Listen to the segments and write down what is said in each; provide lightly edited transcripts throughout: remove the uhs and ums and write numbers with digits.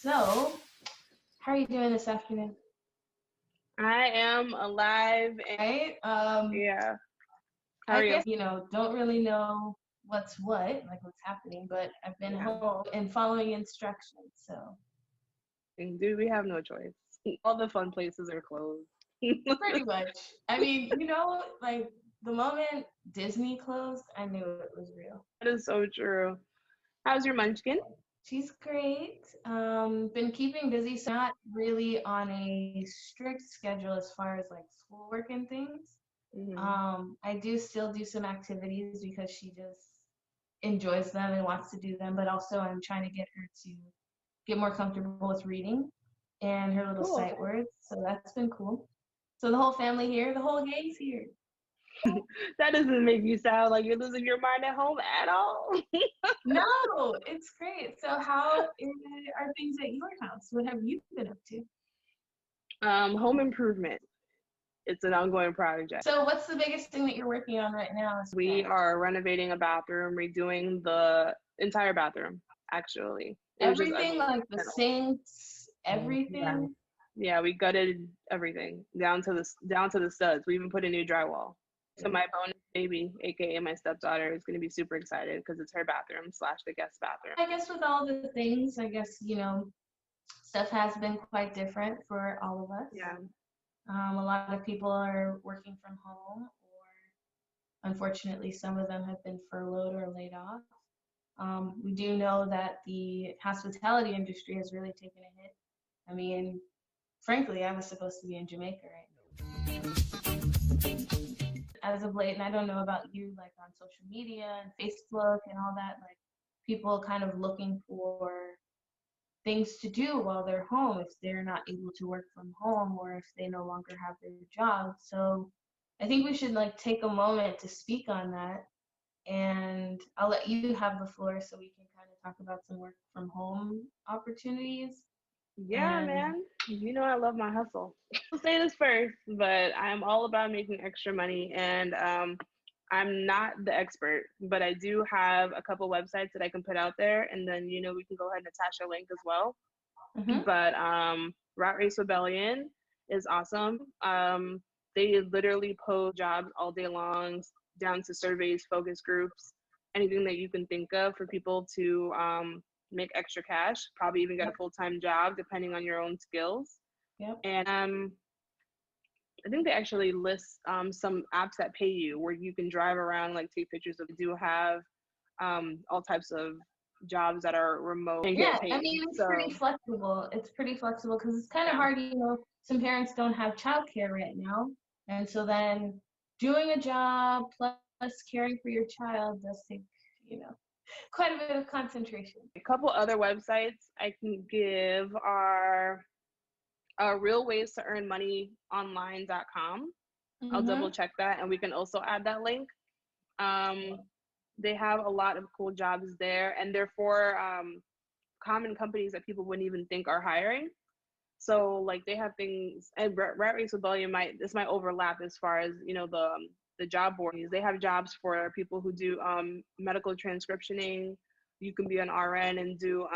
So, how are you doing this afternoon? I am alive and Right? yeah. How I are you? guess, don't really know what's happening, but I've been Yeah. home and following instructions. So, And dude, we have no choice. All the fun places are closed. pretty much. I mean, like the moment Disney closed, I knew it was real. That is so true. How's your munchkin? She's great. Been keeping busy, so not really on a strict schedule as far as like schoolwork and things. Hmm. I do still do some activities because she just enjoys them and wants to do them, but also I'm trying to get her to get more comfortable with reading and her little Cool. sight words. So that's been cool. So the whole family here, the whole gang's here. That doesn't make you sound like you're losing your mind at home at all. No, it's great. So how are things at your house? What have you been up to? Home improvement. It's an ongoing project. So what's the biggest thing that you're working on right now? We are renovating a bathroom, redoing the entire bathroom, actually. It was just Everything, ugly. like the sinks, Yeah. everything. Yeah, we gutted everything down to the studs. We even put a new drywall. So my bonus baby, aka my stepdaughter, is going to be super excited because it's her bathroom slash the guest bathroom. I guess with all the things, stuff has been quite different for all of us. Yeah. A lot of people are working from home, or unfortunately, some of them have been furloughed or laid off. We do know that the hospitality industry has really taken a hit. I mean, frankly, I was supposed to be in Jamaica right now. As of late, and I don't know about you, like on social media and Facebook and all that, like people kind of looking for things to do while they're home if they're not able to work from home or if they no longer have their job. So I think we should like take a moment to speak on that. And I'll let you have the floor so we can kind of talk about some work from home opportunities. Yeah, And man. You know I love my hustle. I'll say this first, but I'm all about making extra money and I'm not the expert, but I do have a couple websites that I can put out there and then we can go ahead and attach a link as well. mhm. But Rat Race Rebellion is awesome. They literally post jobs all day long, down to surveys, focus groups, anything that you can think of for people to make extra cash, probably even get a Yep. full-time job depending on your own skills. Yep. And I think they actually list some apps that pay you where you can drive around, like take pictures of. Do have all types of jobs that are remote and Yeah, get I paid. mean, it's pretty So flexible. It's pretty flexible because it's kind of yeah. hard, some parents don't have childcare right now. And so then doing a job plus caring for your child does take, you know, quite a bit of concentration. A couple other websites I can give are real ways to earn money online.com. I'll double Mm-hmm. check that and we can also add that link. Um, they have a lot of cool jobs there and they're for common companies that people wouldn't even think are hiring. So like they have things, and Rat Race Rebellion might overlap as far as the job boards. They have jobs for people who do medical transcriptioning. You can be an RN and do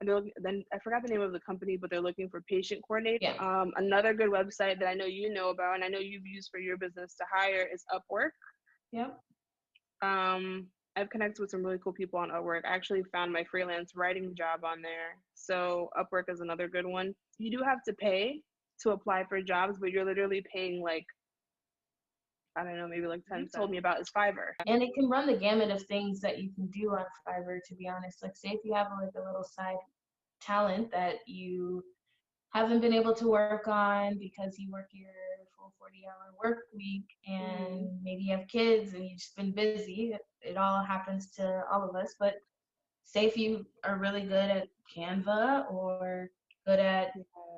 then I forgot the name of the company, but they're looking for patient coordinator. Yeah. Another good website that I know you know about and I know you've used for your business to hire is Upwork. Yep. Um, I've connected with some really cool people on Upwork. I actually found my freelance writing job on there. So Upwork is another good one. You do have to pay to apply for jobs, but you're literally paying like, I don't know, maybe like 10 cents. Told me about is Fiverr. And it can run the gamut of things that you can do on Fiverr, to be honest. Like, say if you have like a little side talent that you haven't been able to work on because you work your full 40-hour work week and maybe you have kids and you've just been busy. It all happens to all of us. But say if you are really good at Canva or good at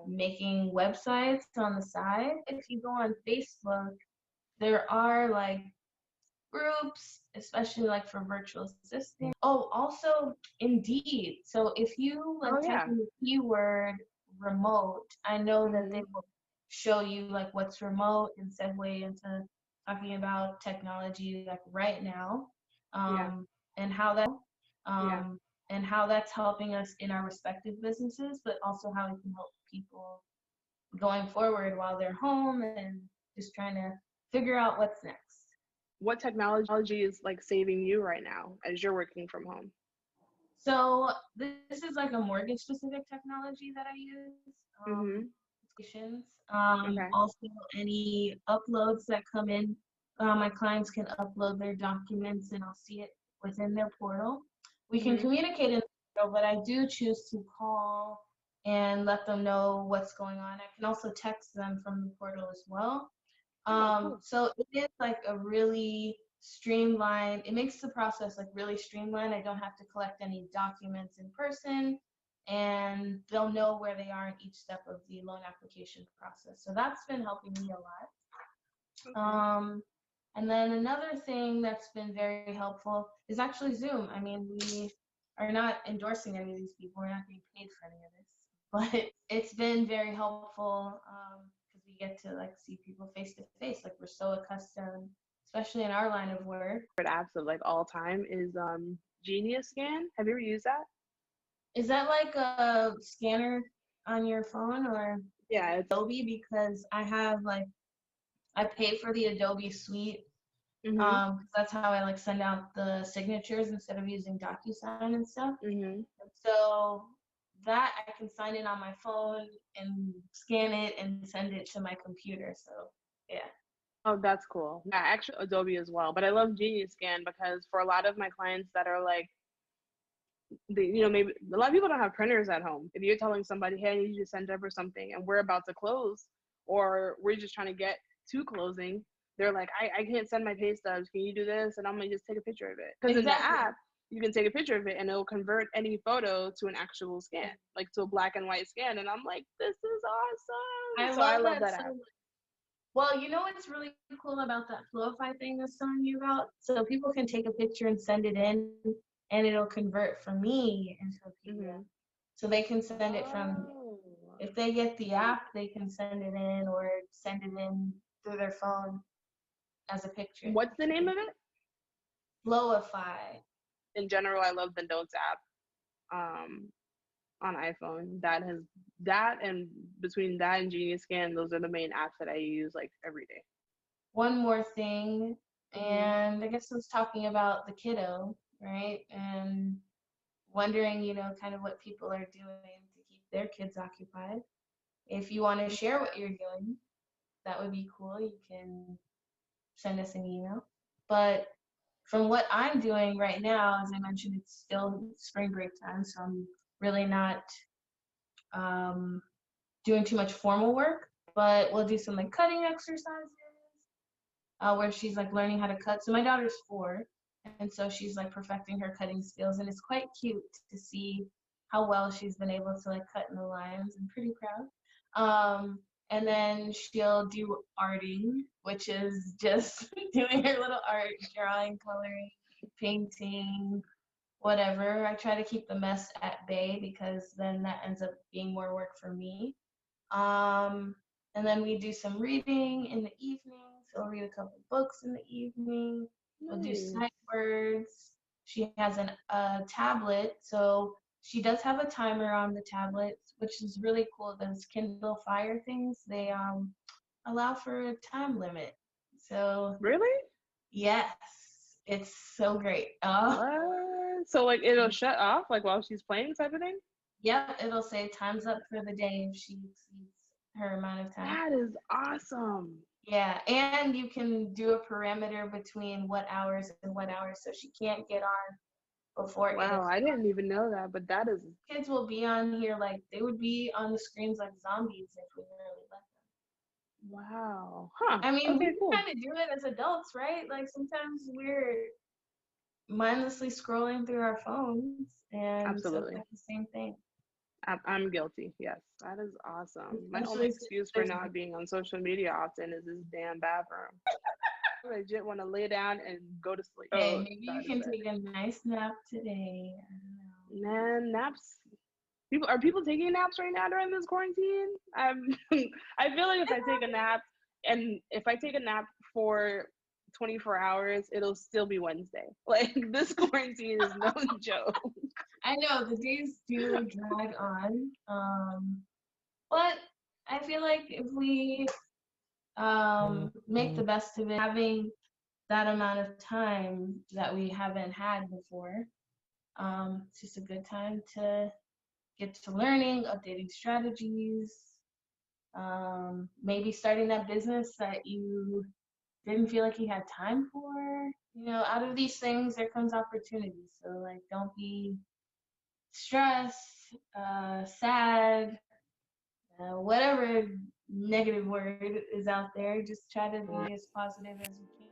making websites on the side, if you go on Facebook, there are like groups, especially like for virtual assistants. Oh, also Indeed. So if you like Oh type yeah. in the keyword remote, I know that they Mhm. will show you like what's remote and segue into talking about technology like right now, Yeah. and how that Yeah. um, and how that's helping us in our respective businesses, but also how we can help people going forward while they're home and just trying to figure out what's next. What technology is like saving you right now as you're working from home? So this is like a mortgage specific technology that I use. Mm-hmm. Okay. Also any uploads that come in, my clients can upload their documents and I'll see it within their portal. We can Mm-hmm. communicate in the portal, but I do choose to call and let them know what's going on. I can also text them from the portal as well. Oh, cool. So it is like a really streamlined, it makes the process like really streamlined. I don't have to collect any documents in person and they'll know where they are in each step of the loan application process. So that's been helping me a lot. Okay. And then another thing that's been very helpful is actually Zoom. I mean, we are not endorsing any of these people. We're not getting paid for any of this, but it's been very helpful because we get to like see people face to face. Like we're so accustomed, especially in our line of work. Apps of like all time is Genius Scan. Have you ever used that? Is that like a scanner on your phone or Yeah, it's Adobe? Because I have like I pay for the Adobe Suite. mm-hmm. That's how I like send out the signatures instead of using DocuSign and stuff. Mm-hmm. So that I can sign in on my phone and scan it and send it to my computer. So yeah. Oh, that's cool. Yeah, actually Adobe as well. But I love Genius Scan because for a lot of my clients that are like maybe a lot of people don't have printers at home. If you're telling somebody, hey, I need you to send over something and we're about to close or we're just trying to get to closing, they're like, I can't send my pay stubs. Can you do this? And I'm gonna just take a picture of it. Because in the Exactly. app, you can take a picture of it and it'll convert any photo to an actual scan, like to a black and white scan. And I'm like, this is awesome. I So I love love that that so app. much. Well, you know what's really cool about that Flowify thing I was telling you about? So people can take a picture and send it in, and it'll convert for me into a PDF. Mm-hmm. So they can send it from, Oh. if they get the app, they can send it in or send it in through their phone as a picture. What's the name of it? Flowify. In general, I love the Notes app. On iPhone. That and between that and Genius Scan, those are the main apps that I use like every day. One more thing, Mm-hmm. and I guess I was talking about the kiddo, right? And wondering, kind of what people are doing to keep their kids occupied. If you want to share what you're doing, that would be cool. You can send us an email. But from what I'm doing right now, as I mentioned, it's still spring break time, so I'm really not um, doing too much formal work. But we'll do some like cutting exercises where she's like learning how to cut. So my daughter's 4, and so she's like perfecting her cutting skills, and it's quite cute to see how well she's been able to like cut in the lines. I'm pretty proud. And then she'll do arting, which is just doing her little art, drawing, coloring, painting, whatever. I try to keep the mess at bay because then that ends up being more work for me. And then we do some reading in the evening. So we'll read a couple books in the evening. We'll do Nice. sight words. She has a tablet, so she does have a timer on the tablet, which is really cool. Those Kindle Fire things, they allow for a time limit. So Really? yes, it's so great. What? So like it'll shut off like while she's playing type of thing? Yep, it'll say time's up for the day if she exceeds her amount of time. That is awesome. Yeah, and you can do a parameter between what hours and what hours, so she can't get on before 8 Wow, o'clock. I didn't even know that, but that is Kids will be on here like they would be on the screens like zombies if we really let wow. Huh. them. I mean, we Okay, can cool. kind of do it as adults, right? Like sometimes we're mindlessly scrolling through our phones, and so it's Absolutely. like the same thing. I'm guilty. Yes, that is awesome. My only Especially since excuse for there's, not being on social media often is this damn bathroom. I legit want to lay down and go to sleep. hey, Oh, maybe you sorry to can say. take a nice nap today. I don't know. Man, naps. Are people taking naps right now during this quarantine? I feel like if I take a nap and if I take a nap for 24 hours, it'll still be Wednesday. Like this quarantine is no joke. I know the days do drag on, but I feel like if we make the best of it, having that amount of time that we haven't had before, it's just a good time to get to learning, updating strategies, maybe starting that business that you didn't feel like you had time for. You know, out of these things, there comes opportunity. So, like, don't be stressed, sad, whatever negative word is out there. Just try to be as positive as you can.